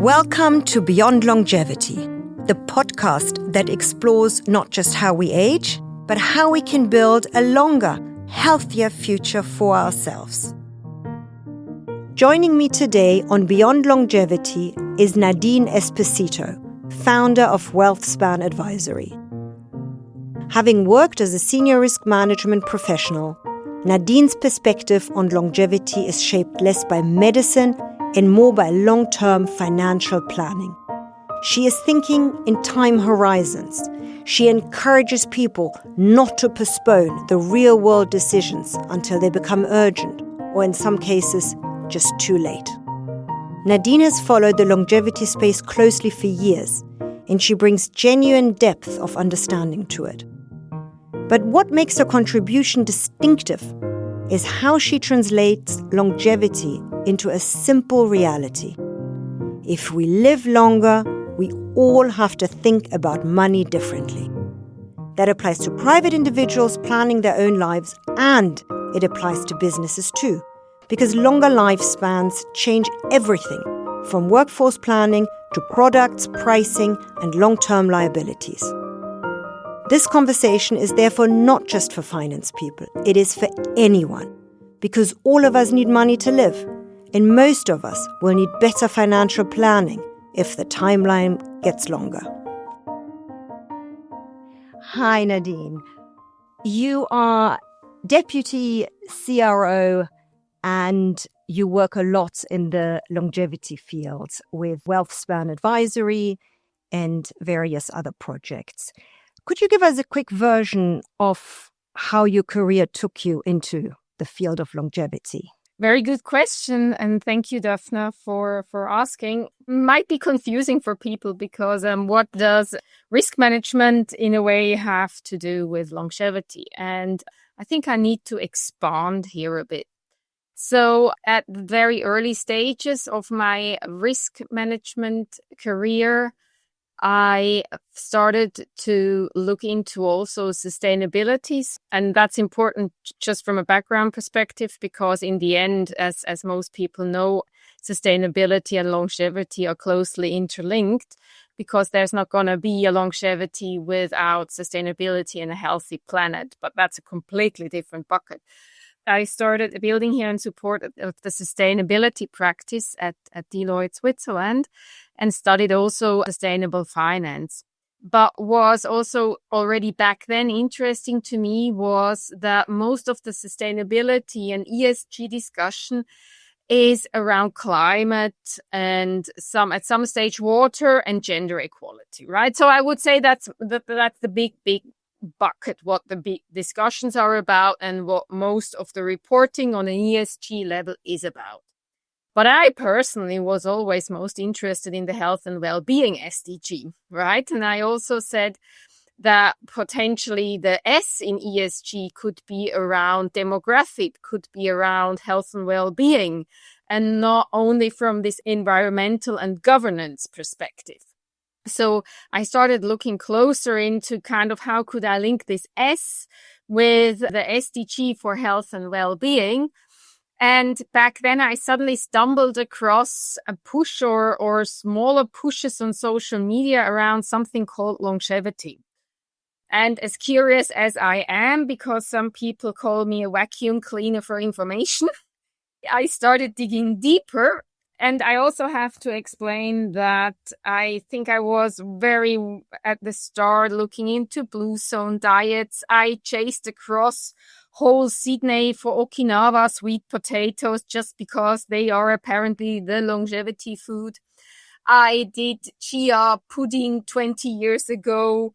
Welcome to Beyond Longevity, the podcast that explores not just how we age, but how we can build a longer, healthier future for ourselves. Joining me today on Beyond Longevity is Nadine Esposito, founder of Wellthspan Advisory. Having worked as a senior risk management professional, Nadine's perspective on longevity is shaped less by medicine and more by long-term financial planning. She is thinking in time horizons. She encourages people not to postpone the real-world decisions until they become urgent, or in some cases, just too late. Nadine has followed the longevity space closely for years, and she brings genuine depth of understanding to it. But what makes her contribution distinctive is how she translates longevity into a simple reality. If we live longer, we all have to think about money differently. That applies to private individuals planning their own lives, and it applies to businesses too, because longer lifespans change everything from workforce planning to products, pricing, and long-term liabilities. This conversation is therefore not just for finance people, it is for anyone, because all of us need money to live, and most of us will need better financial planning if the timeline gets longer. Hi, Nadine. You are Deputy CRO and you work a lot in the longevity field with Wellthspan Advisory and various other projects. Could you give us a quick version of how your career took you into the field of longevity? Very good question, and thank you, Daphne, for asking. Might be confusing for people because what does risk management in a way have to do with longevity? And I think I need to expand here a bit. So at the very early stages of my risk management career, I started to look into also sustainabilities, and that's important just from a background perspective, because in the end, as most people know, sustainability and longevity are closely interlinked, because there's not going to be a longevity without sustainability and a healthy planet, but that's a completely different bucket. I started building here in support of the sustainability practice at Deloitte, Switzerland, and studied also sustainable finance. But was also already back then interesting to me was that most of the sustainability and ESG discussion is around climate and at some stage water and gender equality, right? So I would say that's the big bucket, what the big discussions are about and what most of the reporting on an ESG level is about. But I personally was always most interested in the health and well-being SDG, right? And I also said that potentially the S in ESG could be around demographic, could be around health and well-being, and not only from this environmental and governance perspective. So I started looking closer into kind of how could I link this S with the SDG for health and well-being. And back then I suddenly stumbled across a push or smaller pushes on social media around something called longevity. And as curious as I am, because some people call me a vacuum cleaner for information, I started digging deeper. And I also have to explain that I think I was very at the start looking into blue zone diets. I chased across whole Sydney for Okinawa sweet potatoes just because they are apparently the longevity food. I did chia pudding 20 years ago.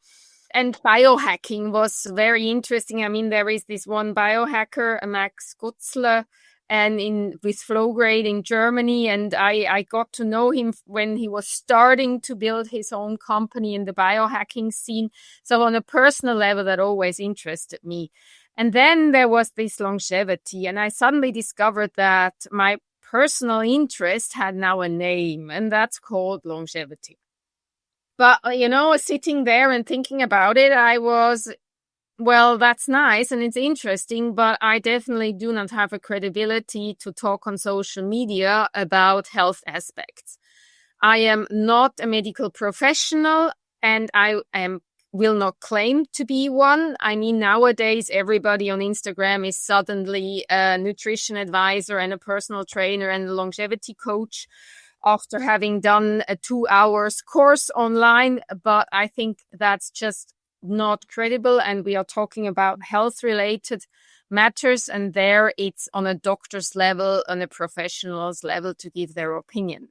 And biohacking was very interesting. I mean, there is this one biohacker, Max Gutzler, and with Flowgrade in Germany. And I got to know him when he was starting to build his own company in the biohacking scene. So on a personal level, that always interested me. And then there was this longevity, and I suddenly discovered that my personal interest had now a name, and that's called longevity. But, sitting there and thinking about it, I was, well, that's nice and it's interesting, but I definitely do not have a credibility to talk on social media about health aspects. I am not a medical professional, and will not claim to be one. I mean, nowadays, everybody on Instagram is suddenly a nutrition advisor and a personal trainer and a longevity coach after having done a 2 hours course online. But I think that's just not credible. And we are talking about health related matters. And there it's on a doctor's level, on a professional's level to give their opinion.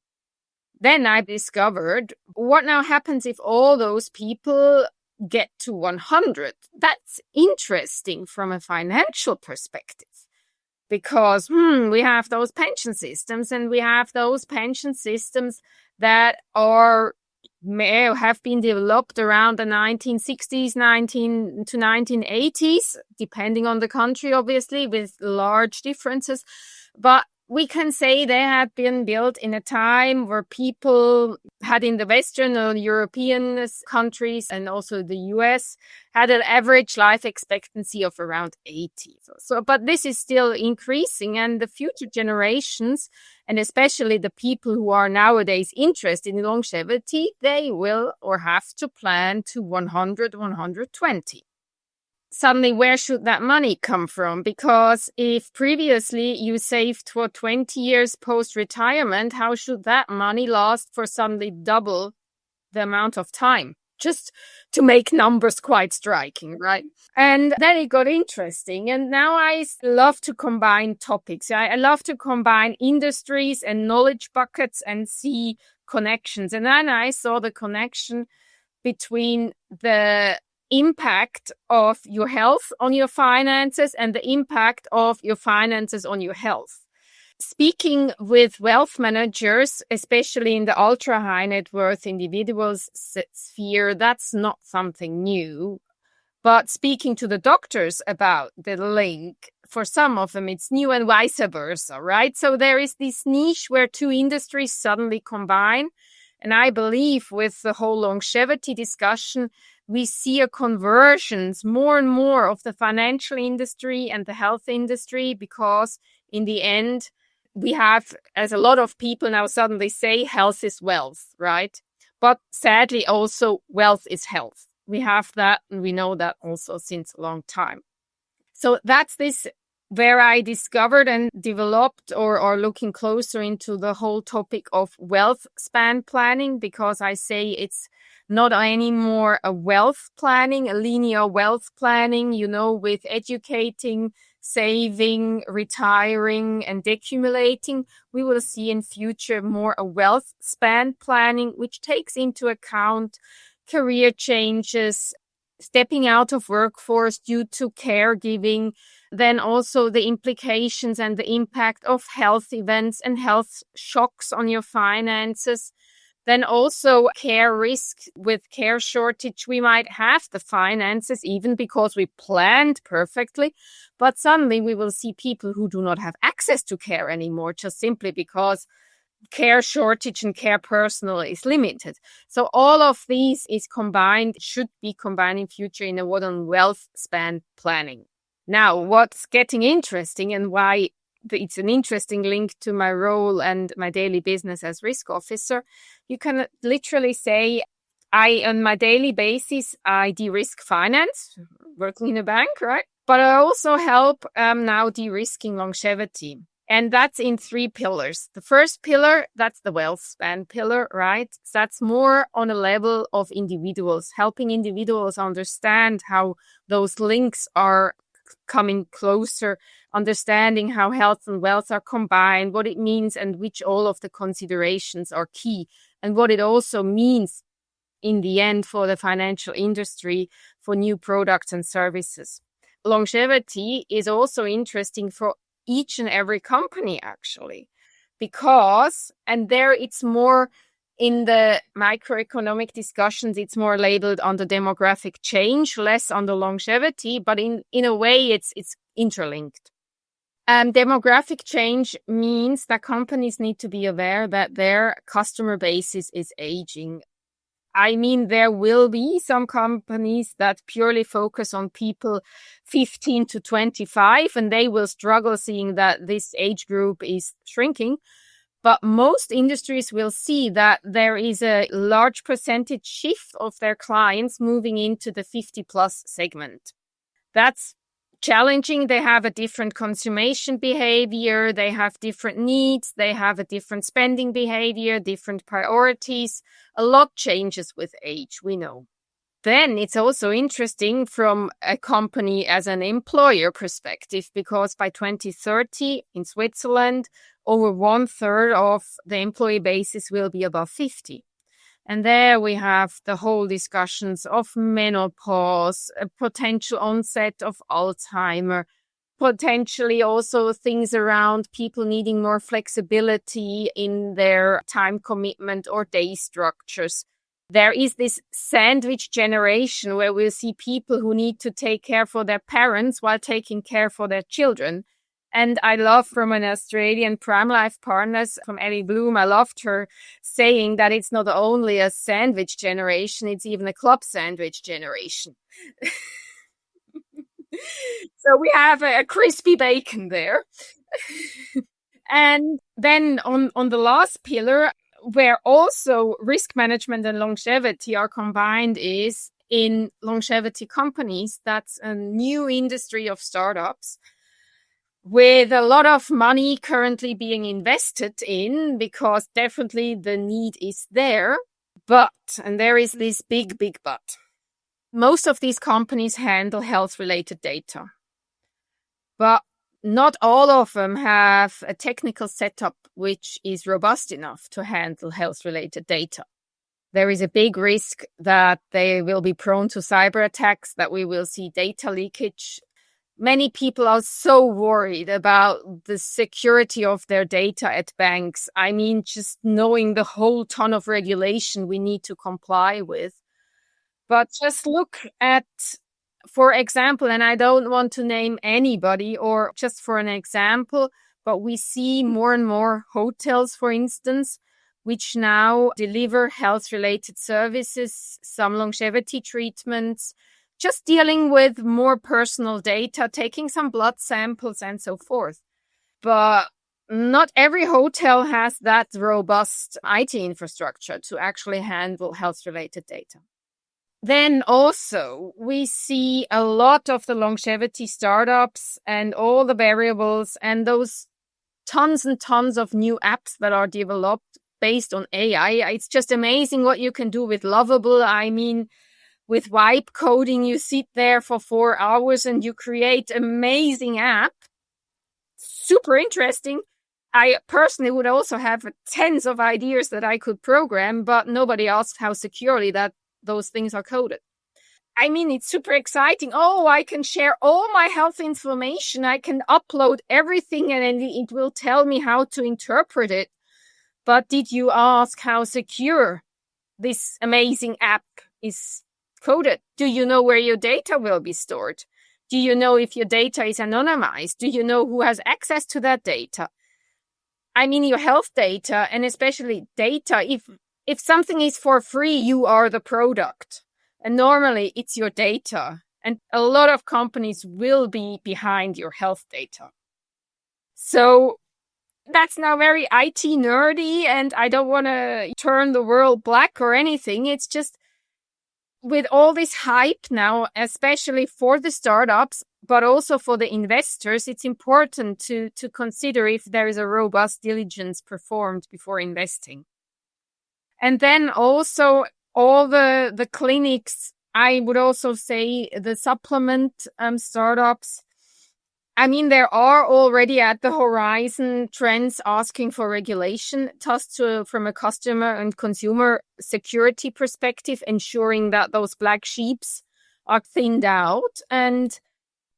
Then I discovered what now happens if all those people get to 100. That's interesting from a financial perspective, because we have those pension systems, and we have those pension systems that have been developed around the 1960s, 19 to 1980s, depending on the country, obviously, with large differences. But we can say they had been built in a time where people had, in the Western or European countries and also the US, had an average life expectancy of around 80. But this is still increasing, and the future generations, and especially the people who are nowadays interested in longevity, they will or have to plan to 100, 120. Suddenly, where should that money come from? Because if previously you saved for 20 years post-retirement, how should that money last for suddenly double the amount of time? Just to make numbers quite striking, right? And then it got interesting. And now I love to combine topics. I love to combine industries and knowledge buckets and see connections. And then I saw the connection between the impact of your health on your finances and the impact of your finances on your health. Speaking with wealth managers, especially in the ultra high net worth individuals sphere, that's not something new. But speaking to the doctors about the link, for some of them it's new, and vice versa, right? So there is this niche where two industries suddenly combine. And I believe with the whole longevity discussion, we see a convergence more and more of the financial industry and the health industry, because in the end, we have, as a lot of people now suddenly say, health is wealth, right? But sadly, also wealth is health. We have that, and we know that also since a long time. So that's this where I discovered and developed or looking closer into the whole topic of wealth span planning, because I say it's not anymore a wealth planning, a linear wealth planning, with educating, saving, retiring, and accumulating. We will see in future more a wealth span planning, which takes into account career changes, stepping out of workforce due to caregiving, then also the implications and the impact of health events and health shocks on your finances. Then also care risk. With care shortage, we might have the finances even because we planned perfectly, but suddenly we will see people who do not have access to care anymore, just simply because care shortage and care personnel is limited. So all of these should be combined in future in a modern wealth span planning. Now, what's getting interesting and why it's an interesting link to my role and my daily business as risk officer, you can literally say on my daily basis, I de-risk finance, working in a bank, right? But I also help now de-risking longevity. And that's in 3 pillars. The first pillar, that's the wealth span pillar, right? So that's more on a level of individuals, helping individuals understand how those links are coming closer, understanding how health and wealth are combined, what it means, and which all of the considerations are key, and what it also means in the end for the financial industry, for new products and services. Longevity is also interesting for each and every company, actually, because, and there it's more in the microeconomic discussions, it's more labeled under demographic change, less under longevity, but in a way it's interlinked. Demographic change means that companies need to be aware that their customer base is aging. I mean, there will be some companies that purely focus on people 15 to 25, and they will struggle seeing that this age group is shrinking. But most industries will see that there is a large percentage shift of their clients moving into the 50 plus segment. That's challenging. They have a different consumption behavior. They have different needs. They have a different spending behavior, different priorities. A lot changes with age, we know. Then it's also interesting from a company as an employer perspective, because by 2030 in Switzerland, over 1/3 of the employee basis will be above 50. And there we have the whole discussions of menopause, a potential onset of Alzheimer, potentially also things around people needing more flexibility in their time commitment or day structures. There is this sandwich generation where we'll see people who need to take care for their parents while taking care for their children. And I love from an Australian Prime Life Partners, from Ellie Bloom, I loved her saying that it's not only a sandwich generation, it's even a club sandwich generation. So we have a crispy bacon there. And then on the last pillar, where also risk management and longevity are combined, is in longevity companies. That's a new industry of startups with a lot of money currently being invested in, because definitely the need is there. But, and there is this big but, most of these companies handle health-related data. But not all of them have a technical setup which is robust enough to handle health-related data. There is a big risk that they will be prone to cyber attacks, that we will see data leakage. Many people are so worried about the security of their data at banks. I mean, just knowing the whole ton of regulation we need to comply with. But just look at, for example, and I don't want to name anybody, or just for an example, but we see more and more hotels, for instance, which now deliver health-related services, some longevity treatments, just dealing with more personal data, taking some blood samples and so forth. But not every hotel has that robust IT infrastructure to actually handle health-related data. Then also, we see a lot of the longevity startups and all the variables and those tons and tons of new apps that are developed based on AI. It's just amazing what you can do with Lovable. I mean, with vibe coding, you sit there for 4 hours and you create amazing app. Super interesting. I personally would also have tens of ideas that I could program, but nobody asked how securely that those things are coded. I mean, it's super exciting. Oh, I can share all my health information. I can upload everything and then it will tell me how to interpret it. But did you ask how secure this amazing app is coded? Do you know where your data will be stored? Do you know if your data is anonymized? Do you know who has access to that data? I mean, your health data, and especially data, if something is for free, you are the product. And normally it's your data. And a lot of companies will be behind your health data. So that's now very IT nerdy, and I don't want to turn the world black or anything. It's just with all this hype now, especially for the startups, but also for the investors, it's important to consider if there is a robust diligence performed before investing. And then also all the clinics, I would also say the supplement startups. I mean, there are already at the horizon trends asking for regulation, just from a customer and consumer security perspective, ensuring that those black sheeps are thinned out. And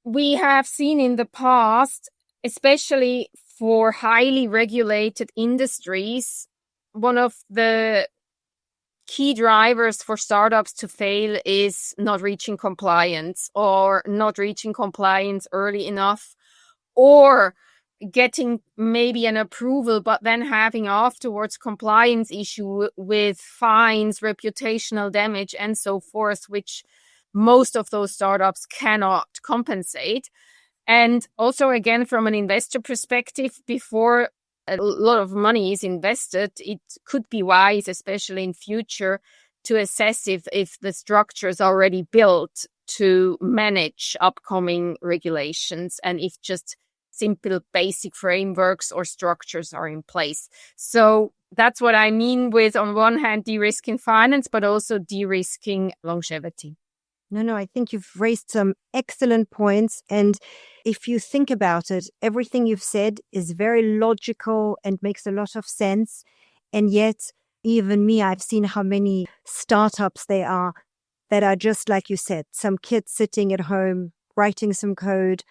we have seen in the past, especially for highly regulated industries, one of the key drivers for startups to fail is not reaching compliance, or not reaching compliance early enough, or getting maybe an approval, but then having afterwards compliance issue with fines, reputational damage, and so forth, which most of those startups cannot compensate. And also, again, from an investor perspective, before a lot of money is invested, it could be wise, especially in future, to assess if the structure is already built to manage upcoming regulations and if just simple basic frameworks or structures are in place. So that's what I mean with, on one hand, de-risking finance, but also de-risking longevity. No, I think you've raised some excellent points. And if you think about it, everything you've said is very logical and makes a lot of sense. And yet, even me, I've seen how many startups there are that are just like you said, some kids sitting at home, writing some code,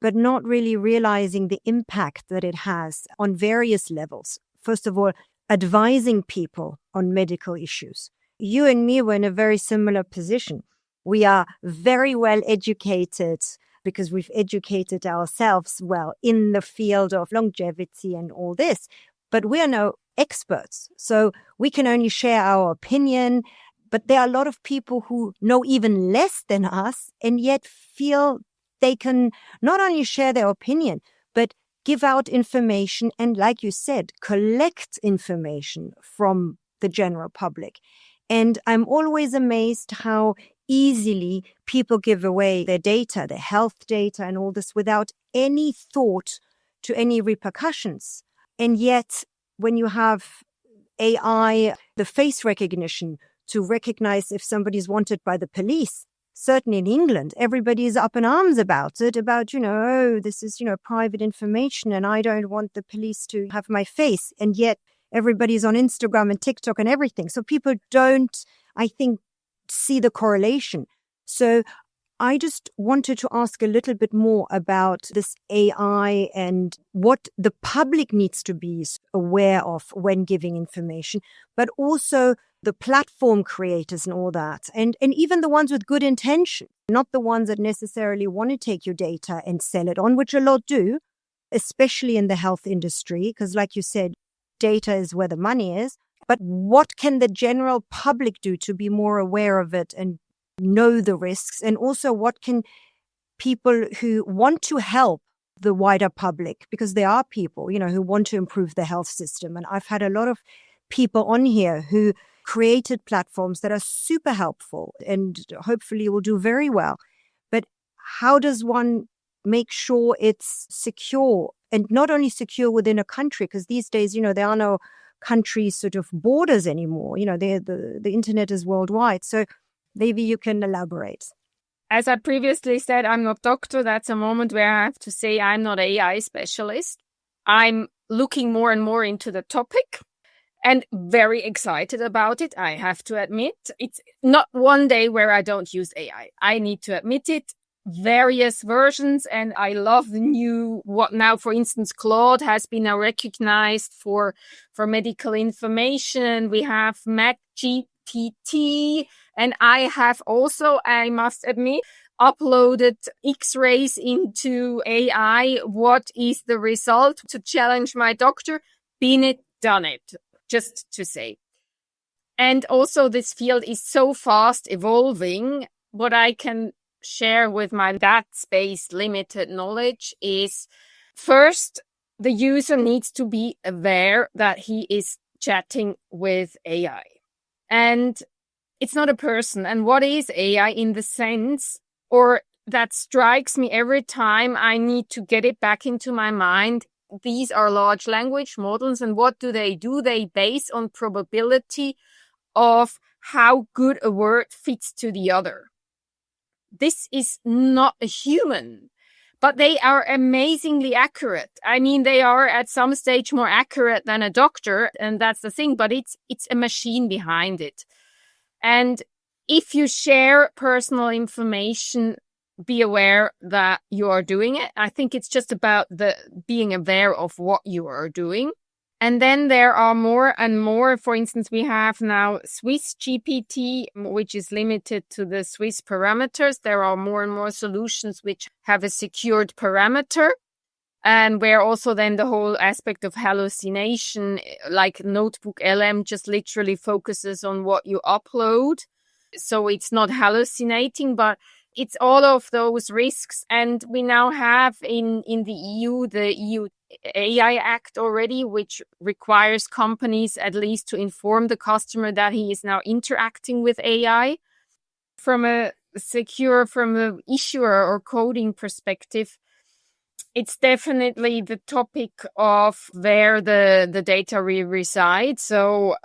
but not really realizing the impact that it has on various levels. First of all, advising people on medical issues. You and me were in a very similar position. We are very well educated because we've educated ourselves well in the field of longevity and all this, but we are no experts. So we can only share our opinion, but there are a lot of people who know even less than us and yet feel they can not only share their opinion, but give out information and, like you said, collect information from the general public. And I'm always amazed how easily people give away their data, their health data and all this without any thought to any repercussions. And yet, when you have AI, the face recognition to recognize if somebody's wanted by the police, certainly in England, everybody is up in arms about it, about, oh, this is, private information and I don't want the police to have my face. And yet everybody's on Instagram and TikTok and everything. So people don't, I think, see the correlation. So I just wanted to ask a little bit more about this AI and what the public needs to be aware of when giving information, but also the platform creators and all that. And even the ones with good intention, not the ones that necessarily want to take your data and sell it on, which a lot do, especially in the health industry, because like you said, data is where the money is. But what can the general public do to be more aware of it and know the risks? And also what can people who want to help the wider public, because there are people, who want to improve the health system. And I've had a lot of people on here who created platforms that are super helpful and hopefully will do very well. But how does one make sure it's secure, and not only secure within a country? Because these days, there are no country sort of borders anymore. The internet is worldwide. So maybe you can elaborate. As I previously said, I'm not doctor. That's a moment where I have to say I'm not AI specialist. I'm looking more and more into the topic and very excited about it. I have to admit, it's not one day where I don't use AI. I need to admit it. Various versions, and I love the new, what now, for instance, Claude has been now recognized for medical information. We have Mac GPT, and I have also, I must admit, uploaded X-rays into AI. What is the result? To challenge my doctor, been it, done it, just to say. And also this field is so fast evolving. What I can share with my that space limited knowledge is, first, the user needs to be aware that he is chatting with AI. And it's not a person. And what is AI in the sense, or that strikes me every time I need to get it back into my mind. These are large language models. And what do? They base on probability of how good a word fits to the other. This is not a human, but they are amazingly accurate. I mean, they are at some stage more accurate than a doctor, and that's the thing, but it's a machine behind it. And if you share personal information, be aware that you are doing it. I think it's just about being aware of what you are doing. And then there are more and more. For instance, we have now Swiss GPT, which is limited to the Swiss parameters. There are more and more solutions which have a secured parameter, and where also then the whole aspect of hallucination, like Notebook LM, just literally focuses on what you upload. So it's not hallucinating, but it's all of those risks. And we now have in the EU AI Act already, which requires companies at least to inform the customer that he is now interacting with AI. From an issuer or coding perspective, it's definitely the topic of where the data reside. So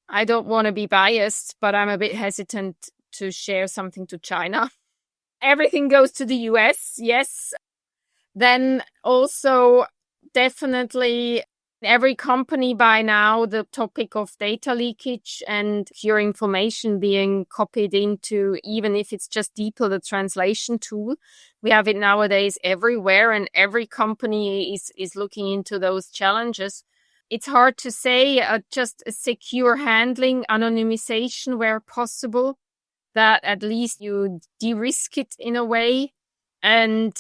I don't want to be biased, but I'm a bit hesitant to share something to China. Everything goes to the US, yes. Then also definitely every company by now, the topic of data leakage and your information being copied into, even if it's just DeepL, the translation tool. We have it nowadays everywhere, and every company is looking into those challenges. It's hard to say, just a secure handling, anonymization where possible, that at least you de-risk it in a way. And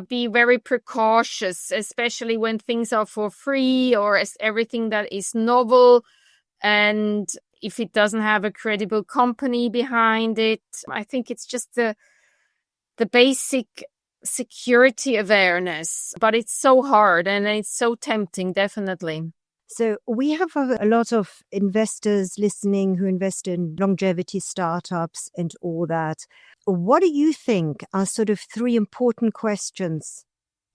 be very precautious, especially when things are for free or as everything that is novel. And if it doesn't have a credible company behind it, I think it's just the basic security awareness. But it's so hard and it's so tempting, definitely. So we have a lot of investors listening who invest in longevity startups and all that. What do you think are sort of 3 important questions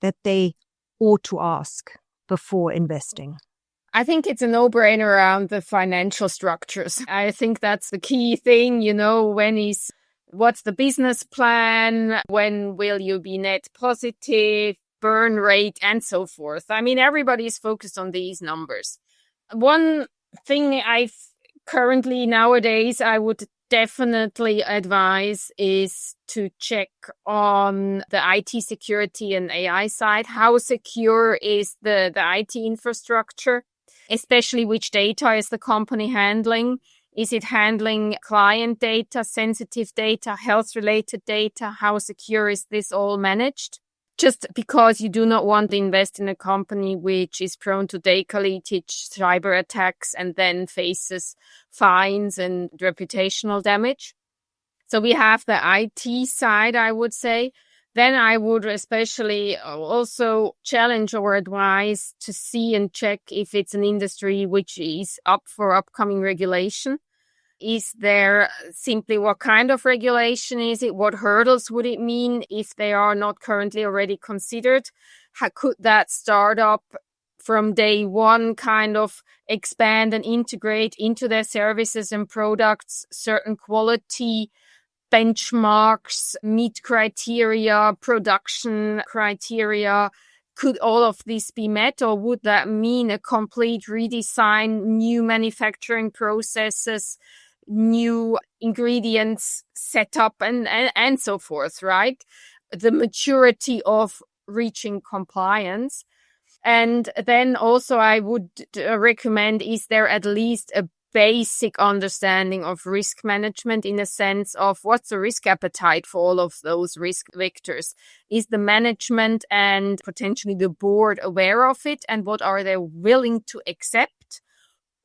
that they ought to ask before investing? I think it's a no-brainer around the financial structures. I think that's the key thing, what's the business plan? When will you be net positive? Burn rate and so forth. I mean, everybody's focused on these numbers. One thing currently nowadays I would definitely advise is to check on the IT security and AI side. How secure is the IT infrastructure, especially which data is the company handling? Is it handling client data, sensitive data, health-related data? How secure is this all managed? Just because you do not want to invest in a company which is prone to data leakage, cyber attacks, and then faces fines and reputational damage. So we have the IT side, I would say. Then I would especially also challenge or advise to see and check if it's an industry which is up for upcoming regulation. Is there simply what kind of regulation is it? What hurdles would it mean if they are not currently already considered? How could that startup from day one kind of expand and integrate into their services and products certain quality benchmarks, meet criteria, production criteria? Could all of this be met, or would that mean a complete redesign, new manufacturing processes, new ingredients set up and so forth, right? The maturity of reaching compliance. And then also I would recommend, is there at least a basic understanding of risk management in a sense of what's the risk appetite for all of those risk vectors? Is the management and potentially the board aware of it, and what are they willing to accept?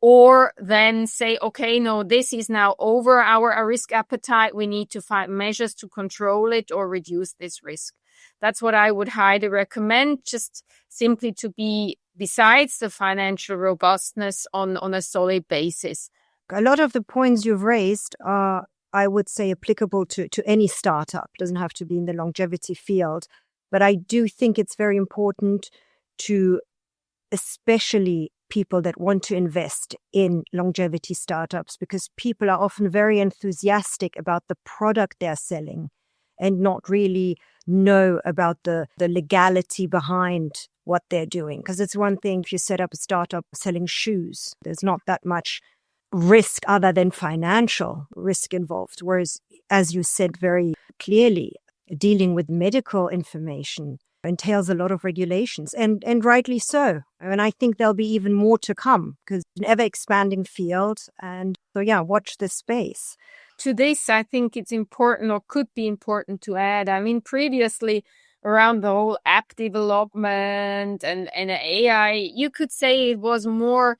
Or then say, okay, no, this is now over our risk appetite. We need to find measures to control it or reduce this risk. That's what I would highly recommend, just simply to be, besides the financial robustness, on a solid basis. A lot of the points you've raised are, I would say, applicable to any startup. It doesn't have to be in the longevity field. But I do think it's very important to, especially people that want to invest in longevity startups, because people are often very enthusiastic about the product they're selling and not really know about the legality behind what they're doing. Because it's one thing if you set up a startup selling shoes, there's not that much risk other than financial risk involved. Whereas, as you said very clearly, dealing with medical information entails a lot of regulations, and rightly so. And I think there'll be even more to come because it's an ever-expanding field. And so, watch this space. To this, I think it's important, or could be important, to add. I mean, previously, around the whole app development and AI, you could say it was more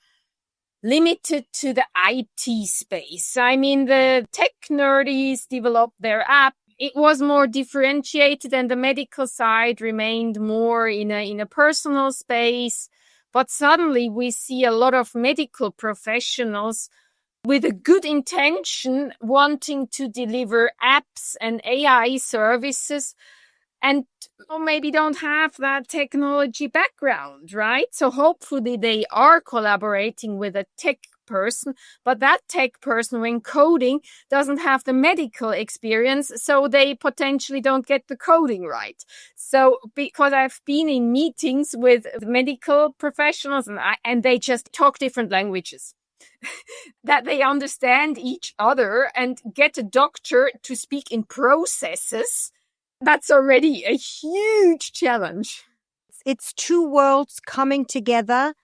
limited to the IT space. I mean, the tech nerdies developed their app, it was more differentiated and the medical side remained more in a personal space. But suddenly we see a lot of medical professionals with a good intention wanting to deliver apps and AI services and maybe don't have that technology background, right? So hopefully they are collaborating with a tech person, but that tech person when coding doesn't have the medical experience, so they potentially don't get the coding right. So because I've been in meetings with medical professionals and they just talk different languages. That they understand each other and get a doctor to speak in processes, that's already a huge challenge. It's two worlds coming together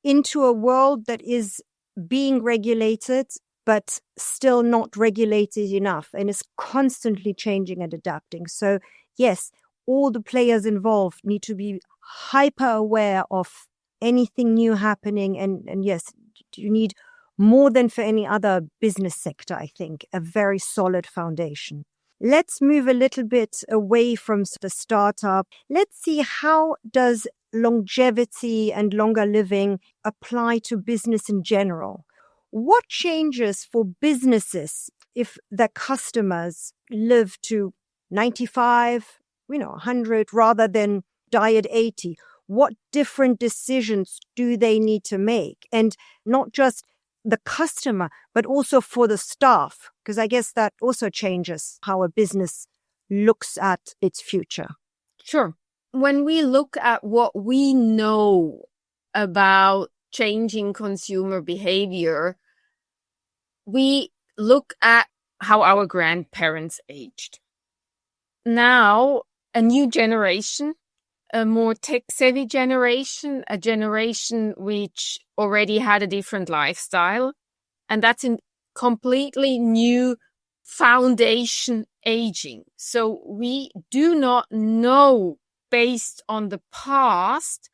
into a world that is being regulated, but still not regulated enough and is constantly changing and adapting. So yes, all the players involved need to be hyper aware of anything new happening. And yes, you need more than for any other business sector, I think, a very solid foundation. Let's move a little bit away from the startup. Let's see, how does longevity and longer living apply to business in general? What changes for businesses if their customers live to 95, 100, rather than die at 80? What different decisions do they need to make? And not just the customer, but also for the staff, because I guess that also changes how a business looks at its future. Sure. When we look at what we know about changing consumer behavior, we look at how our grandparents aged. Now, a new generation, a more tech-savvy generation, a generation which already had a different lifestyle, and that's in completely new foundation aging. So we do not know, based on the past,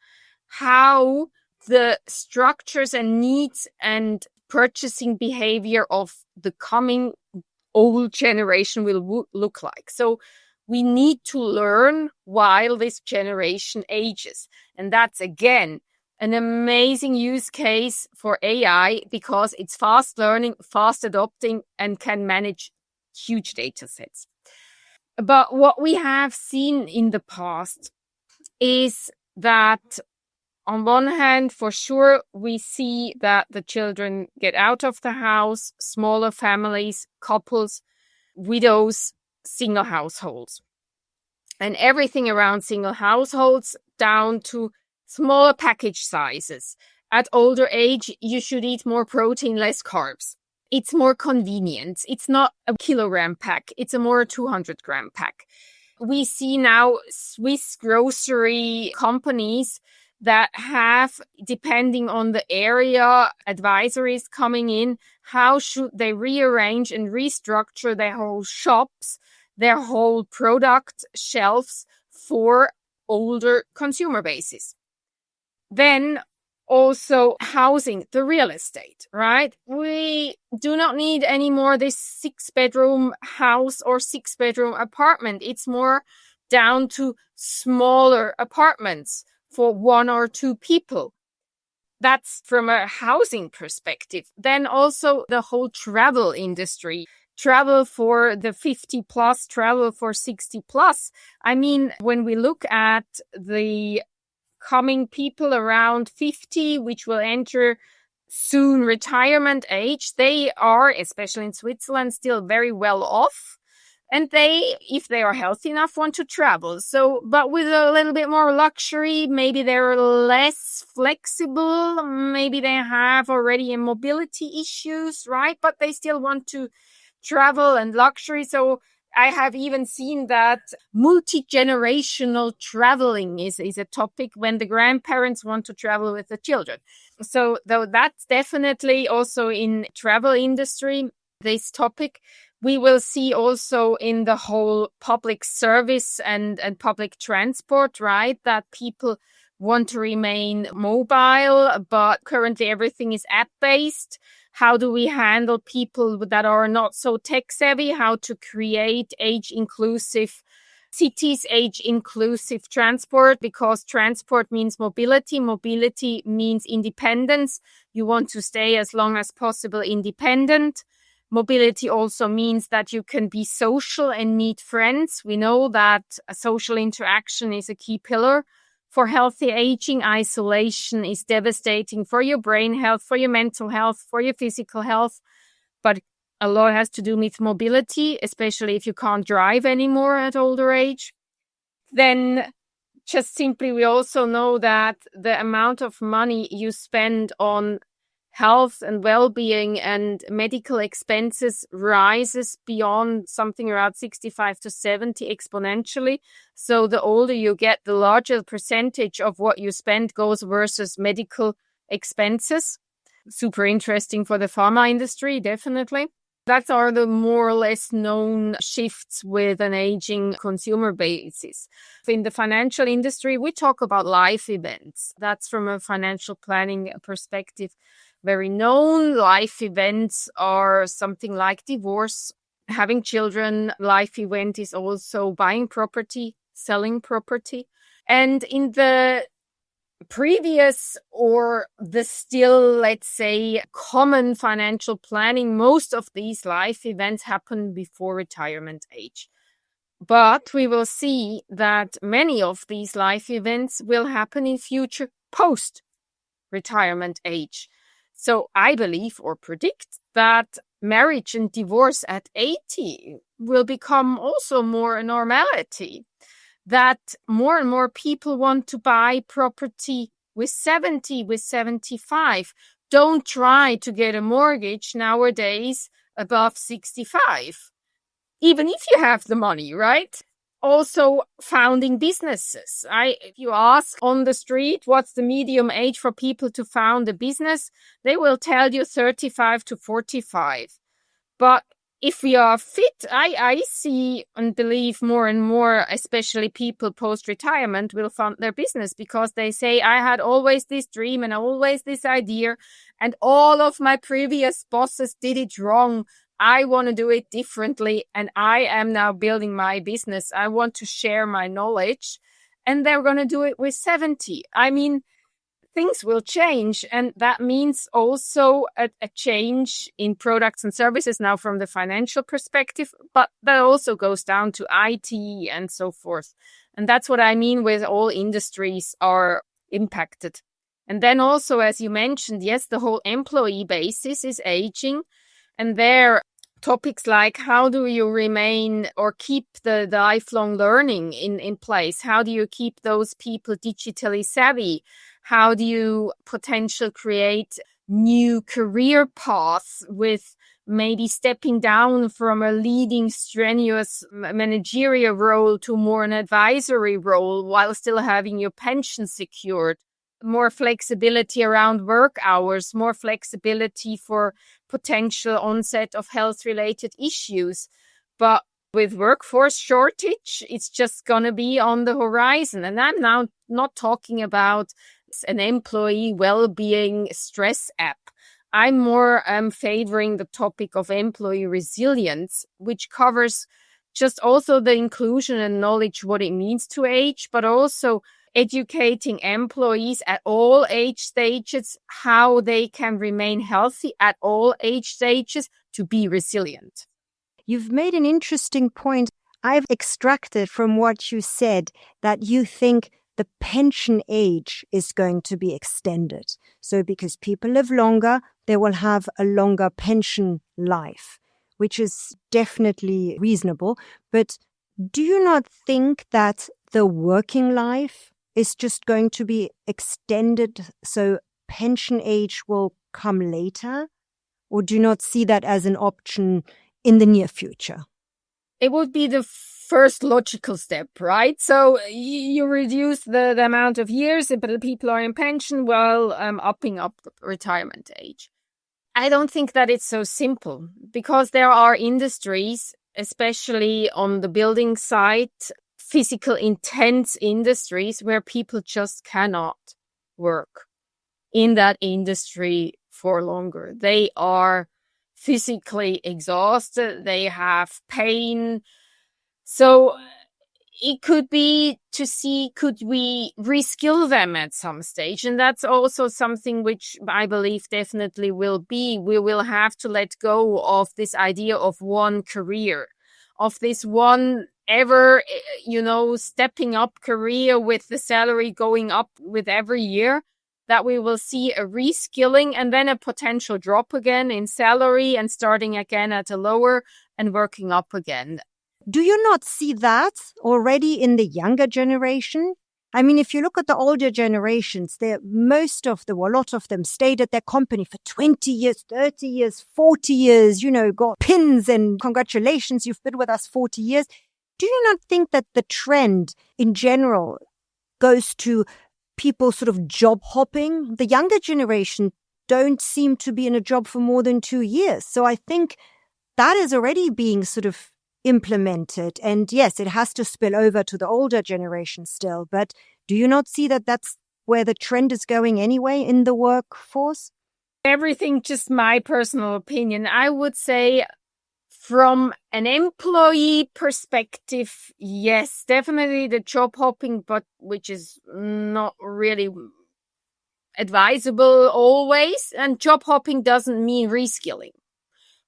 how the structures and needs and purchasing behavior of the coming old generation will look like. So we need to learn while this generation ages. And that's, again, an amazing use case for AI because it's fast learning, fast adopting, and can manage huge data sets. But what we have seen in the past is that on one hand, for sure, we see that the children get out of the house, smaller families, couples, widows, single households. And everything around single households down to smaller package sizes. At older age, you should eat more protein, less carbs. It's more convenient. It's not a kilogram pack. It's a more 200-gram pack. We see now Swiss grocery companies that have, depending on the area, advisories coming in. How should they rearrange and restructure their whole shops, their whole product shelves for older consumer bases? Then also housing, the real estate, right? We do not need anymore this 6-bedroom house or 6-bedroom apartment. It's more down to smaller apartments for 1 or 2 people. That's from a housing perspective. Then also the whole travel industry. Travel for the 50 plus, travel for 60 plus. I mean, when we look at the coming people around 50, which will enter soon retirement age, they are, especially in Switzerland, still very well off. And they, if they are healthy enough, want to travel. So, but with a little bit more luxury, maybe they're less flexible. Maybe they have already a mobility issues, right? But they still want to travel and luxury. So I have even seen that multi-generational traveling is a topic when the grandparents want to travel with the children. So though that's definitely also in travel industry, this topic. We will see also in the whole public service and public transport, right, that people want to remain mobile, but currently everything is app-based. How do we handle people that are not so tech-savvy? How to create age-inclusive cities, age-inclusive transport, because transport means mobility. Mobility means independence. You want to stay as long as possible independent. Mobility also means that you can be social and meet friends. We know that a social interaction is a key pillar for healthy aging. Isolation is devastating for your brain health, for your mental health, for your physical health. But a lot has to do with mobility, especially if you can't drive anymore at older age. Then just simply, we also know that the amount of money you spend on health and well-being and medical expenses rises beyond something around 65 to 70 exponentially. So the older you get, the larger percentage of what you spend goes versus medical expenses. Super interesting for the pharma industry, definitely. That are the more or less known shifts with an aging consumer basis. In the financial industry, we talk about life events. That's from a financial planning perspective. Very known life events are something like divorce, having children. Life event is also buying property, selling property. And in the previous or the still, let's say, common financial planning, most of these life events happen before retirement age. But we will see that many of these life events will happen in future post-retirement age. So I believe or predict that marriage and divorce at 80 will become also more a normality. That more and more people want to buy property with 70, with 75. Don't try to get a mortgage nowadays above 65, even if you have the money, right? Also, founding businesses. If you ask on the street what's the medium age for people to found a business, they will tell you 35 to 45. But if we are fit, I see and believe more and more, especially people post-retirement, will fund their business because they say, I had always this dream and always this idea, and all of my previous bosses did it wrong. I want to do it differently, and I am now building my business. I want to share my knowledge, and they're going to do it with 70. I mean, things will change, and that means also a change in products and services now from the financial perspective, but that also goes down to IT and so forth. And that's what I mean with all industries are impacted. And then also, as you mentioned, yes, the whole employee basis is aging. And there, topics like how do you remain or keep the lifelong learning in place? How do you keep those people digitally savvy? How do you potentially create new career paths with maybe stepping down from a leading strenuous managerial role to more an advisory role while still having your pension secured? More flexibility around work hours, more flexibility for potential onset of health-related issues. But with workforce shortage, it's just going to be on the horizon. And I'm now not talking about an employee well-being stress app. I'm more favoring the topic of employee resilience, which covers just also the inclusion and knowledge what it means to age, but also educating employees at all age stages, how they can remain healthy at all age stages to be resilient. You've made an interesting point. I've extracted from what you said that you think the pension age is going to be extended. So because people live longer, they will have a longer pension life, which is definitely reasonable. But do you not think that the working life is just going to be extended, so pension age will come later? Or do you not see that as an option in the near future? It would be the first logical step, right? So you reduce the amount of years, but people are in pension while upping up the retirement age. I don't think that it's so simple because there are industries, especially on the building side, physical intense industries where people just cannot work in that industry for longer. They are physically exhausted. They have pain. So it could be to see, could we reskill them at some stage? And that's also something which I believe definitely will be. We will have to let go of this idea of one career, of this one ever, stepping up career with the salary going up with every year, that we will see a reskilling and then a potential drop again in salary and starting again at a lower and working up again. Do you not see that already in the younger generation? I mean, if you look at the older generations, a lot of them stayed at their company for 20 years, 30 years, 40 years, got pins and congratulations, you've been with us 40 years. Do you not think that the trend in general goes to people sort of job hopping? The younger generation don't seem to be in a job for more than 2 years. So I think that is already being sort of implemented. And yes, it has to spill over to the older generation still. But do you not see that that's where the trend is going anyway in the workforce? Everything, just my personal opinion. I would say from an employee perspective, yes, definitely the job hopping, but which is not really advisable always. And job hopping doesn't mean reskilling.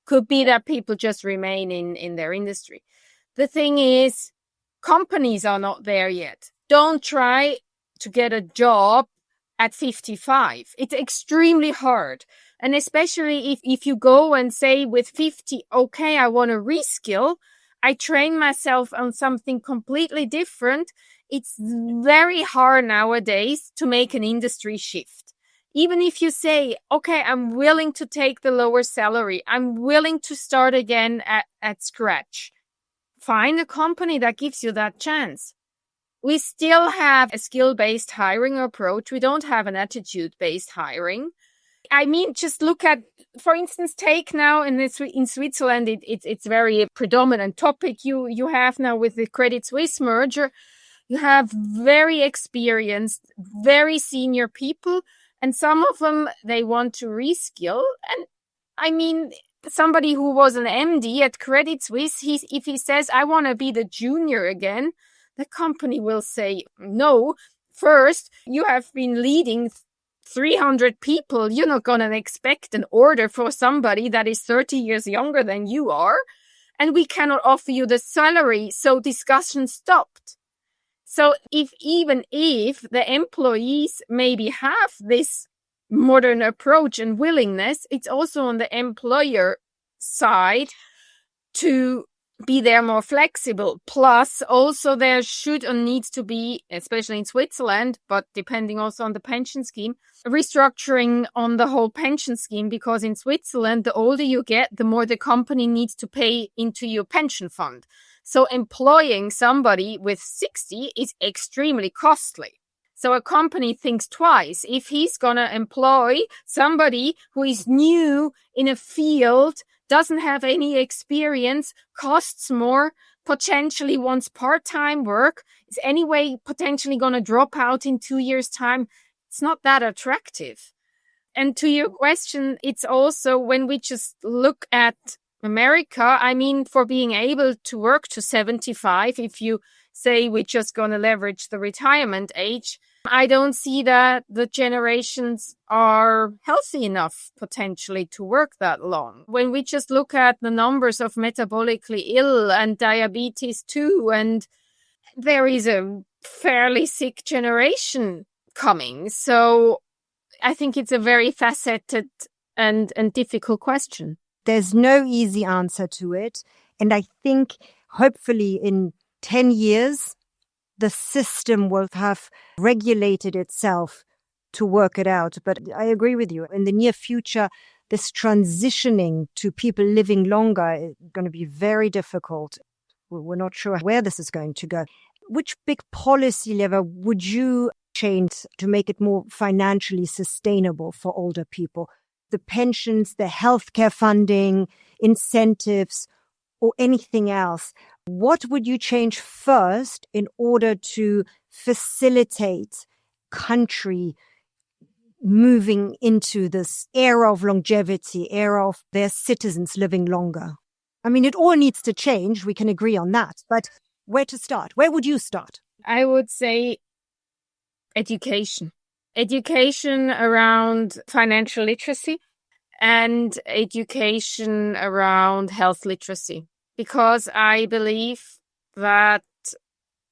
Could be that people just remain in their industry. The thing is, companies are not there yet. Don't try to get a job at 55. It's extremely hard. And especially if you go and say with 50, okay, I want to reskill, I train myself on something completely different. It's very hard nowadays to make an industry shift. Even if you say, okay, I'm willing to take the lower salary, I'm willing to start again at scratch, find a company that gives you that chance. We still have a skill-based hiring approach. We don't have an attitude-based hiring. I mean, just look at, for instance, take now in Switzerland, it's very predominant topic you have now with the Credit Suisse merger. You have very experienced, very senior people. And some of them, they want to reskill. And I mean, somebody who was an MD at Credit Suisse, if he says, I want to be the junior again, the company will say, no, first, you have been leading 300 people. You're not going to expect an order for somebody that is 30 years younger than you are. And we cannot offer you the salary. So discussion stopped. So even if the employees maybe have this modern approach and willingness, it's also on the employer side to be there more flexible. Plus, also there should and needs to be, especially in Switzerland, but depending also on the pension scheme, restructuring on the whole pension scheme, because in Switzerland, the older you get, the more the company needs to pay into your pension fund. So employing somebody with 60 is extremely costly. So a company thinks twice. If he's going to employ somebody who is new in a field, doesn't have any experience, costs more, potentially wants part-time work, is anyway potentially going to drop out in 2 years' time, it's not that attractive. And to your question, it's also when we just look at America, I mean, for being able to work to 75, if you say we're just going to leverage the retirement age, I don't see that the generations are healthy enough potentially to work that long. When we just look at the numbers of metabolically ill and diabetes too, and there is a fairly sick generation coming. So I think it's a very faceted and difficult question. There's no easy answer to it. And I think hopefully in 10 years, the system will have regulated itself to work it out. But I agree with you. In the near future, this transitioning to people living longer is going to be very difficult. We're not sure where this is going to go. Which big policy lever would you change to make it more financially sustainable for older people? The pensions, the healthcare funding, incentives, or anything else? what would you change first in order to facilitate country moving into this era of longevity, era of their citizens living longer? I mean, it all needs to change. We can agree on that. But where to start? Where would you start? I would say education. Education around financial literacy and education around health literacy. Because I believe that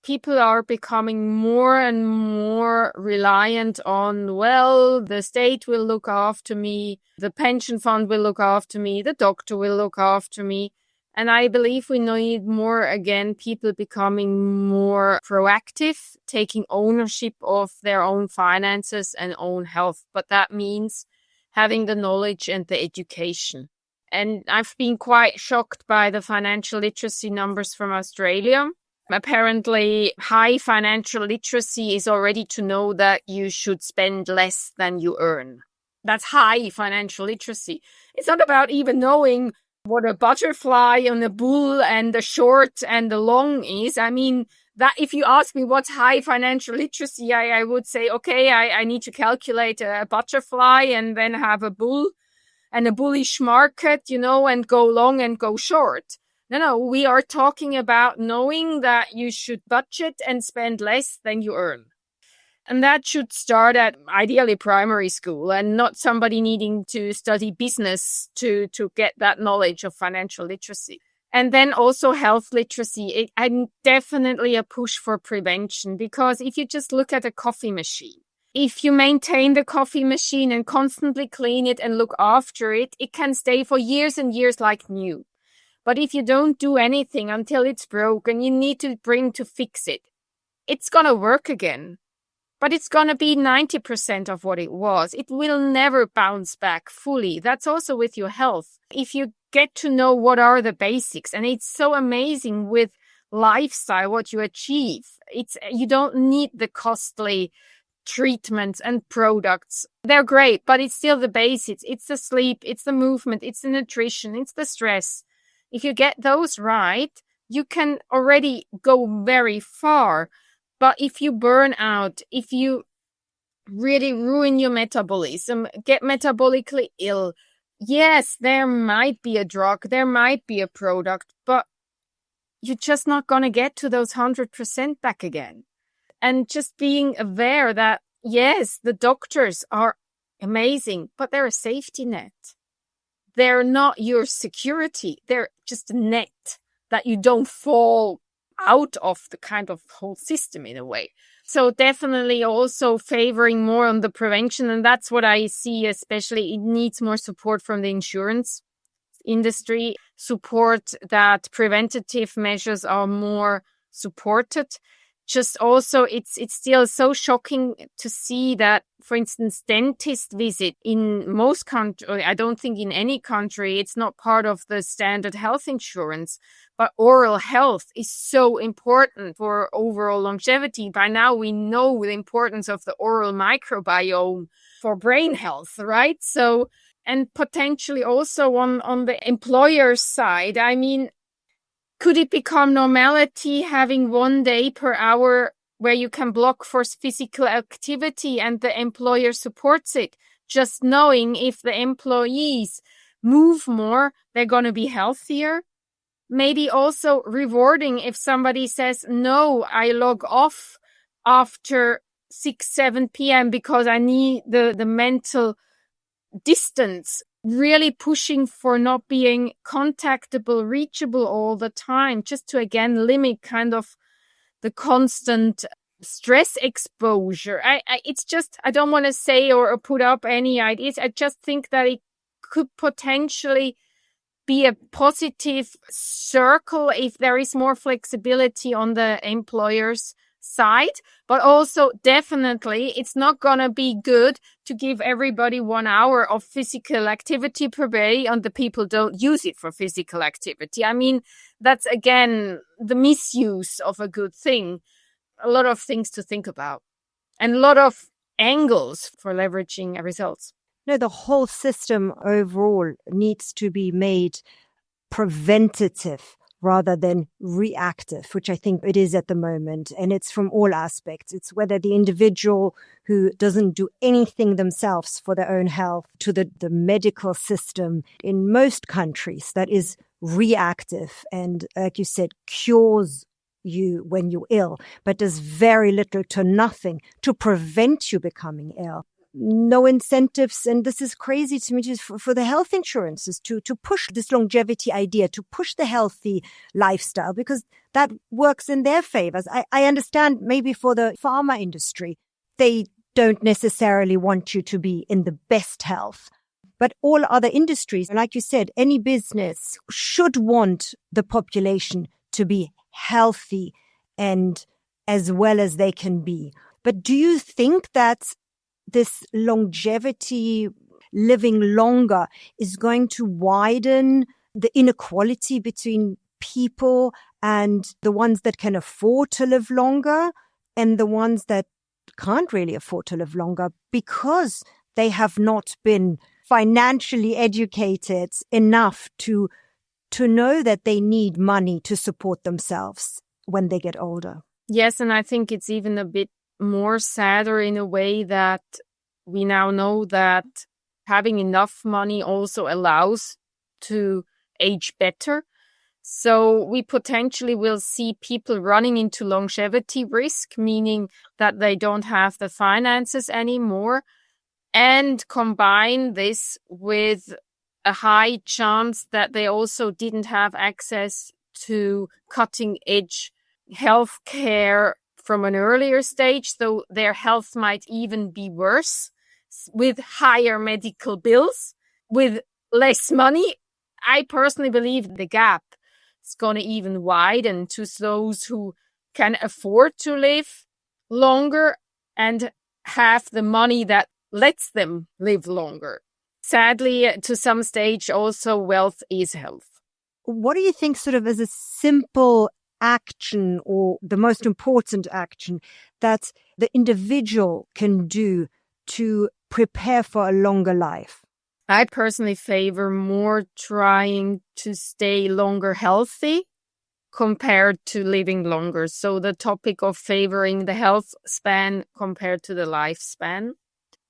people are becoming more and more reliant on, well, the state will look after me, the pension fund will look after me, the doctor will look after me. And I believe we need more, again, people becoming more proactive, taking ownership of their own finances and own health. But that means having the knowledge and the education. And I've been quite shocked by the financial literacy numbers from Australia. Apparently, high financial literacy is already to know that you should spend less than you earn. That's high financial literacy. It's not about even knowing what a butterfly on a bull and the short and the long is. I mean, that if you ask me what's high financial literacy, I would say, okay, I need to calculate a butterfly and then have a bull and a bullish market, and go long and go short. No, we are talking about knowing that you should budget and spend less than you earn. And that should start at ideally primary school and not somebody needing to study business to get that knowledge of financial literacy. And then also health literacy. I'm definitely a push for prevention, because if you just look at a coffee machine, if you maintain the coffee machine and constantly clean it and look after it, it can stay for years and years like new. But if you don't do anything until it's broken, you need to bring to fix it, it's going to work again. But it's going to be 90% of what it was. It will never bounce back fully. That's also with your health. If you get to know what are the basics, and it's so amazing with lifestyle, what you achieve. You don't need the costly treatments and products. They're great, but it's still the basics. It's the sleep, it's the movement, it's the nutrition, it's the stress. If you get those right, you can already go very far. But if you burn out, if you really ruin your metabolism, get metabolically ill, yes, there might be a drug, there might be a product, but you're just not going to get to those 100% back again. And just being aware that, yes, the doctors are amazing, but they're a safety net. They're not your security. They're just a net that you don't fall out of the kind of whole system in a way. So definitely also favoring more on the prevention. And that's what I see, especially it needs more support from the insurance industry, support that preventative measures are more supported. Just also, it's still so shocking to see that, for instance, dentist visit in most countries, I don't think in any country, it's not part of the standard health insurance, but oral health is so important for overall longevity. By now, we know the importance of the oral microbiome for brain health, right? So, and potentially also on the employer side, I mean, could it become normality having 1 day per hour where you can block for physical activity and the employer supports it? Just knowing if the employees move more, they're going to be healthier. Maybe also rewarding if somebody says, no, I log off after 6, 7 p.m. because I need the mental distance. Really pushing for not being contactable, reachable all the time, just to again limit kind of the constant stress exposure. It's just, I don't want to say or put up any ideas. I just think that it could potentially be a positive circle if there is more flexibility on the employer's side, but also definitely it's not going to be good to give everybody 1 hour of physical activity per day and the people don't use it for physical activity. I mean, that's again the misuse of a good thing. A lot of things to think about and a lot of angles for leveraging results. No, the whole system overall needs to be made preventative rather than reactive, which I think it is at the moment. And it's from all aspects. It's whether the individual who doesn't do anything themselves for their own health to the medical system in most countries that is reactive and, like you said, cures you when you're ill, but does very little to nothing to prevent you becoming ill. No incentives, and this is crazy to me, just for the health insurances to push this longevity idea, to push the healthy lifestyle, because that works in their favors. I understand maybe for the pharma industry, they don't necessarily want you to be in the best health. But all other industries, like you said, any business should want the population to be healthy and as well as they can be. But do you think that this longevity, living longer, is going to widen the inequality between people and the ones that can afford to live longer and the ones that can't really afford to live longer because they have not been financially educated enough to know that they need money to support themselves when they get older? Yes, and I think it's even a bit more sadder in a way that we now know that having enough money also allows to age better. So we potentially will see people running into longevity risk, meaning that they don't have the finances anymore, and combine this with a high chance that they also didn't have access to cutting edge healthcare from an earlier stage, so their health might even be worse with higher medical bills, with less money. I personally believe the gap is going to even widen to those who can afford to live longer and have the money that lets them live longer. Sadly, to some stage, also wealth is health. What do you think sort of as a simple action or the most important action that the individual can do to prepare for a longer life? I personally favor more trying to stay longer healthy compared to living longer. So the topic of favoring the health span compared to the lifespan.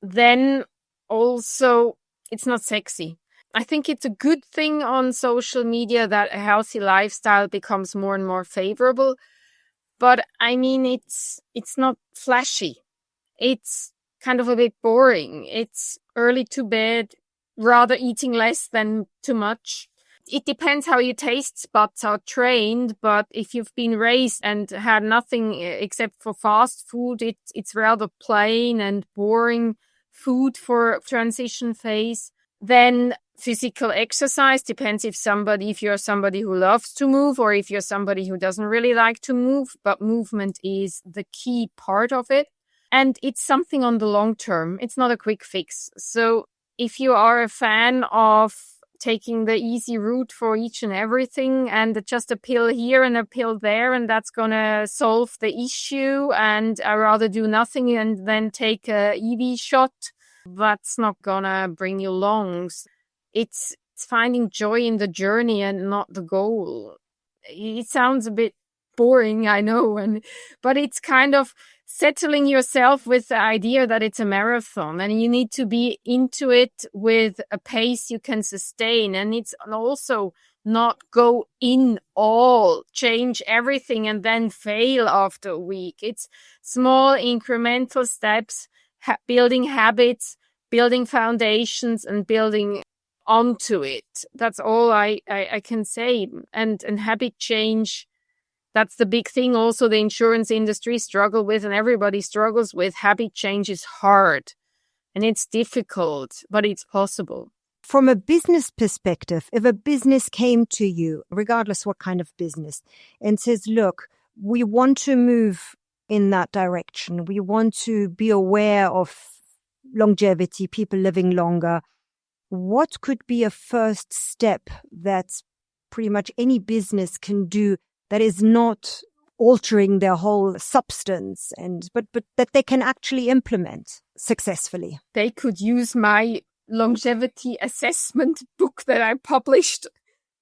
Then also, it's not sexy. I think it's a good thing on social media that a healthy lifestyle becomes more and more favorable. But I mean, it's not flashy. It's kind of a bit boring. It's early to bed, rather eating less than too much. It depends how your taste buds are trained, but if you've been raised and had nothing except for fast food, it's rather plain and boring food for transition phase. Then physical exercise depends if you're somebody who loves to move or if you're somebody who doesn't really like to move, but movement is the key part of it. And it's something on the long term. It's not a quick fix. So if you are a fan of taking the easy route for each and everything and just a pill here and a pill there, and that's going to solve the issue, and I rather do nothing and then take a EV shot, that's not going to bring you long. It's finding joy in the journey and not the goal. It sounds a bit boring, I know, but it's kind of settling yourself with the idea that it's a marathon and you need to be into it with a pace you can sustain. And it's also not go in all, change everything and then fail after a week. It's small incremental steps, building habits, building foundations and building onto it. That's all I can say. And habit change, that's the big thing also the insurance industry struggle with and everybody struggles with. Habit change is hard and it's difficult, but it's possible. From a business perspective, if a business came to you, regardless what kind of business, and says, look, we want to move in that direction. We want to be aware of longevity, people living longer. What could be a first step that pretty much any business can do that is not altering their whole substance, but that they can actually implement successfully? They could use my longevity assessment book that I published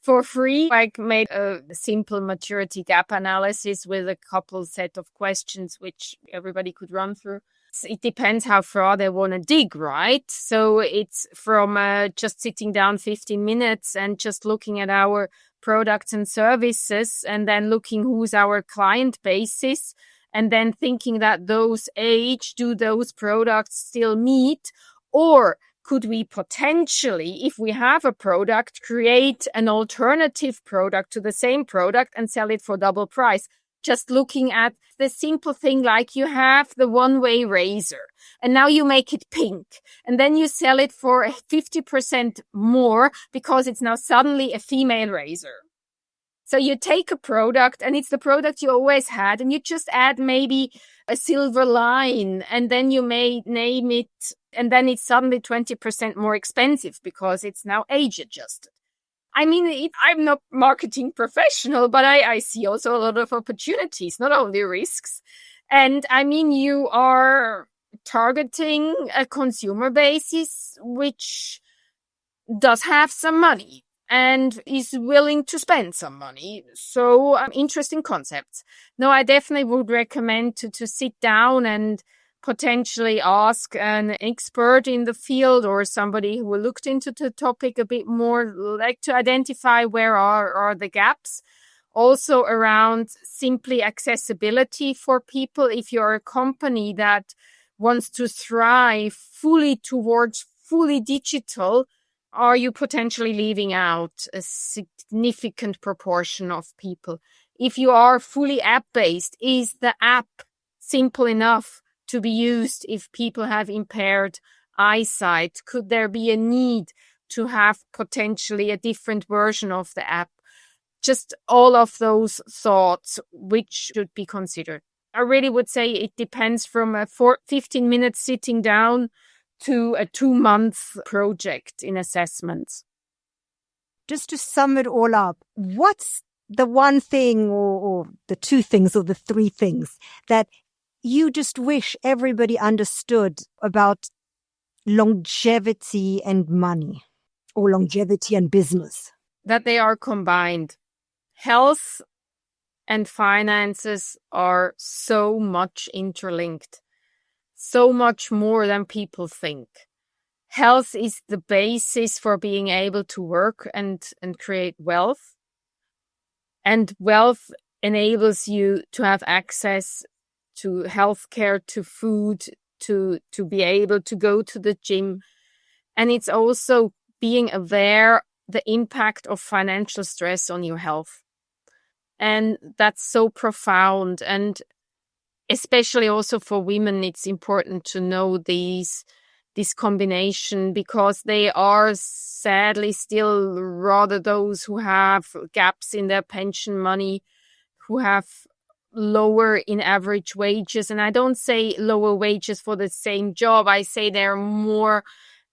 for free. I made a simple maturity gap analysis with a couple set of questions which everybody could run through. It depends how far they want to dig, right? So it's from just sitting down 15 minutes and just looking at our products and services, and then looking who's our client basis, and then thinking that those age, do those products still meet? Or could we potentially, if we have a product, create an alternative product to the same product and sell it for double price? Just looking at the simple thing, like you have the one-way razor and now you make it pink and then you sell it for 50% more because it's now suddenly a female razor. So you take a product and it's the product you always had and you just add maybe a silver line and then you may name it and then it's suddenly 20% more expensive because it's now age adjusted. I mean, I'm not marketing professional, but I see also a lot of opportunities, not only risks. And I mean, you are targeting a consumer basis which does have some money and is willing to spend some money. So interesting concepts. No, I definitely would recommend to sit down and potentially ask an expert in the field or somebody who looked into the topic a bit more, like to identify where are the gaps. Also around simply accessibility for people. If you're a company that wants to thrive fully towards fully digital, are you potentially leaving out a significant proportion of people? If you are fully app-based, is the app simple enough to be used if people have impaired eyesight? Could there be a need to have potentially a different version of the app? Just all of those thoughts which should be considered. I really would say it depends from a 15 minutes sitting down to a 2-month project in assessments. Just to sum it all up, what's the one thing or the two things or the three things that you just wish everybody understood about longevity and money, or longevity and business? That they are combined. Health and finances are so much interlinked, so much more than people think. Health is the basis for being able to work and create wealth. And wealth enables you to have access to healthcare, to food, to be able to go to the gym. And it's also being aware the impact of financial stress on your health. And that's so profound. And especially also for women, it's important to know this combination, because they are sadly still rather those who have gaps in their pension money, who have lower in average wages. And I don't say lower wages for the same job. I say they're more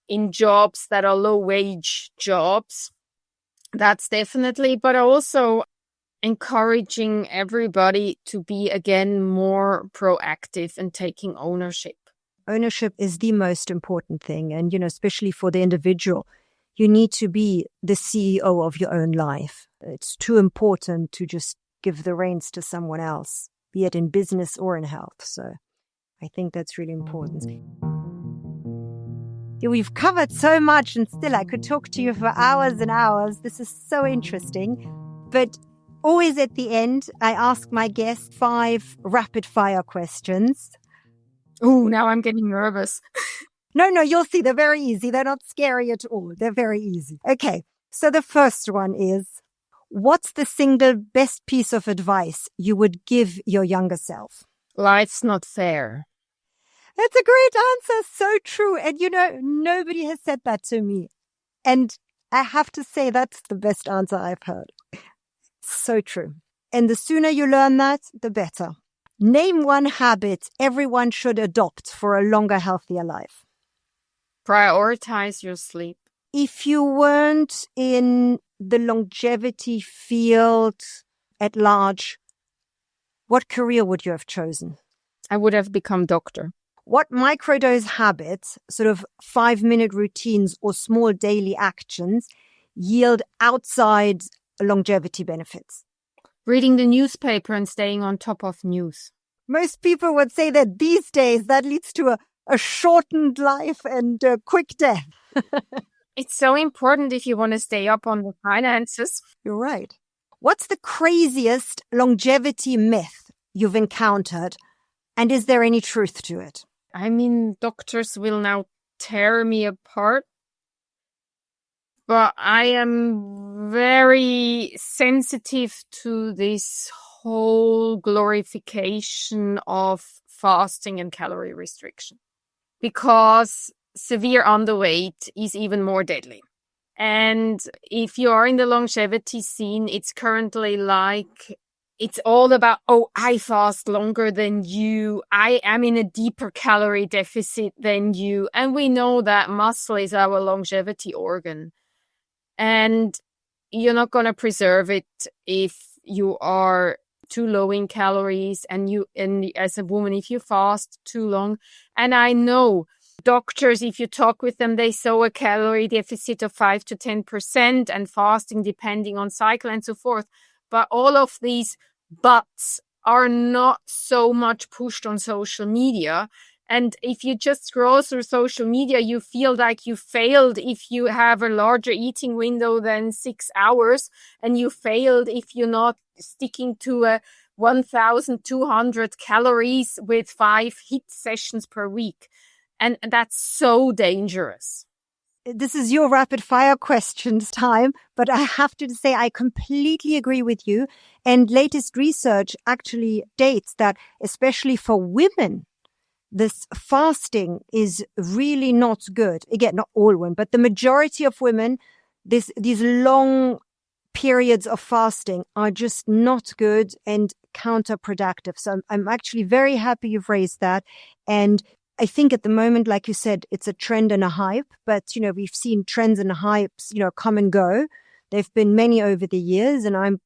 in jobs that are low wage jobs. That's definitely, but also encouraging everybody to be again more proactive and taking ownership. Ownership is the most important thing. And, especially for the individual, you need to be the CEO of your own life. It's too important to just give the reins to someone else, be it in business or in health. So I think that's really important. We've covered so much, and still I could talk to you for hours and hours. This is so interesting. But always at the end, I ask my guests 5 rapid fire questions. Oh, now I'm getting nervous. No, you'll see. They're very easy. They're not scary at all. They're very easy. Okay. So the first one is, what's the single best piece of advice you would give your younger self? Life's not fair. That's a great answer. So true. And nobody has said that to me. And I have to say that's the best answer I've heard. So true. And the sooner you learn that, the better. Name one habit everyone should adopt for a longer, healthier life. Prioritize your sleep. If you weren't in the longevity field at large, what career would you have chosen? I would have become doctor. What microdose habits, sort of 5-minute routines or small daily actions, yield outside longevity benefits? Reading the newspaper and staying on top of news. Most people would say that these days that leads to a shortened life and a quick death. It's so important if you want to stay up on the finances. You're right. What's the craziest longevity myth you've encountered? And is there any truth to it? I mean, doctors will now tear me apart. But I am very sensitive to this whole glorification of fasting and calorie restriction, because severe underweight is even more deadly. And if you are in the longevity scene, it's currently like, it's all about, oh, I fast longer than you. I am in a deeper calorie deficit than you. And we know that muscle is our longevity organ. And you're not going to preserve it if you are too low in calories and as a woman, if you fast too long. And I know doctors, if you talk with them, they saw a calorie deficit of 5 to 10% and fasting depending on cycle and so forth. But all of these buts are not so much pushed on social media. And if you just scroll through social media, you feel like you failed if you have a larger eating window than 6 hours, and you failed if you're not sticking to a 1,200 calories with 5 HIIT sessions per week. And that's so dangerous. This is your rapid fire questions time, but I have to say I completely agree with you. And latest research actually states that, especially for women, this fasting is really not good. Again, not all women, but the majority of women, these long periods of fasting are just not good and counterproductive. So I'm actually very happy you've raised that. And I think at the moment, like you said, it's a trend and a hype, but, we've seen trends and hypes, come and go. There've been many over the years, and I'm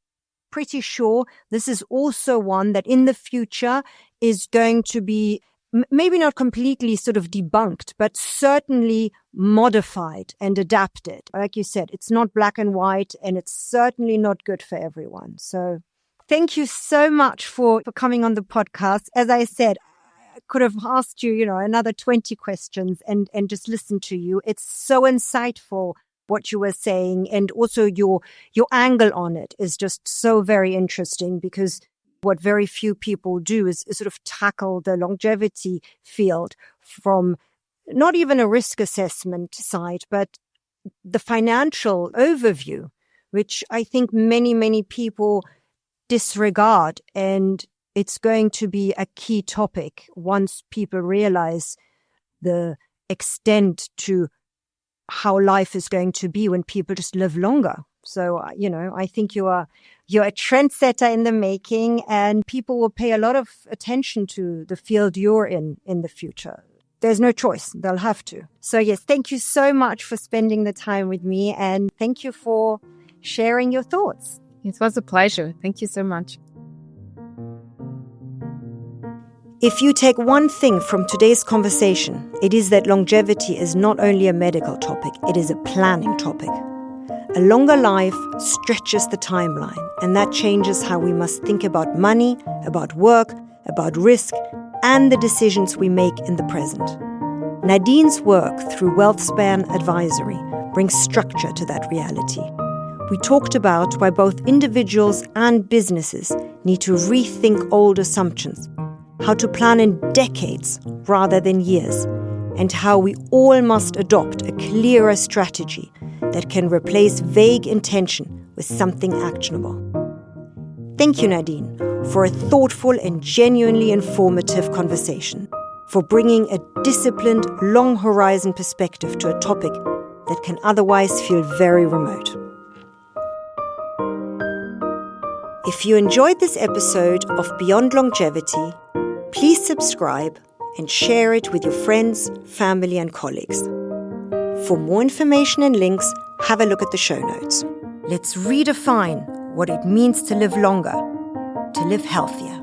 pretty sure this is also one that in the future is going to be maybe not completely sort of debunked, but certainly modified and adapted. Like you said, it's not black and white, and it's certainly not good for everyone. So thank you so much for coming on the podcast. As I said, I could have asked you, another 20 questions and just listened to you. It's so insightful what you were saying, and also your angle on it is just so very interesting, because what very few people do is sort of tackle the longevity field from not even a risk assessment side, but the financial overview, which I think many, many people disregard. And it's going to be a key topic once people realize the extent to how life is going to be when people just live longer. So, I think you're a trendsetter in the making, and people will pay a lot of attention to the field you're in the future. There's no choice. They'll have to. So, yes, thank you so much for spending the time with me, and thank you for sharing your thoughts. It was a pleasure. Thank you so much. If you take one thing from today's conversation, it is that longevity is not only a medical topic, it is a planning topic. A longer life stretches the timeline, and that changes how we must think about money, about work, about risk, and the decisions we make in the present. Nadine's work through Wellthspan Advisory brings structure to that reality. We talked about why both individuals and businesses need to rethink old assumptions, how to plan in decades rather than years, and how we all must adopt a clearer strategy that can replace vague intention with something actionable. Thank you, Nadine, for a thoughtful and genuinely informative conversation, for bringing a disciplined, long-horizon perspective to a topic that can otherwise feel very remote. If you enjoyed this episode of Beyond Longevity, please subscribe and share it with your friends, family, and colleagues. For more information and links, have a look at the show notes. Let's redefine what it means to live longer, to live healthier.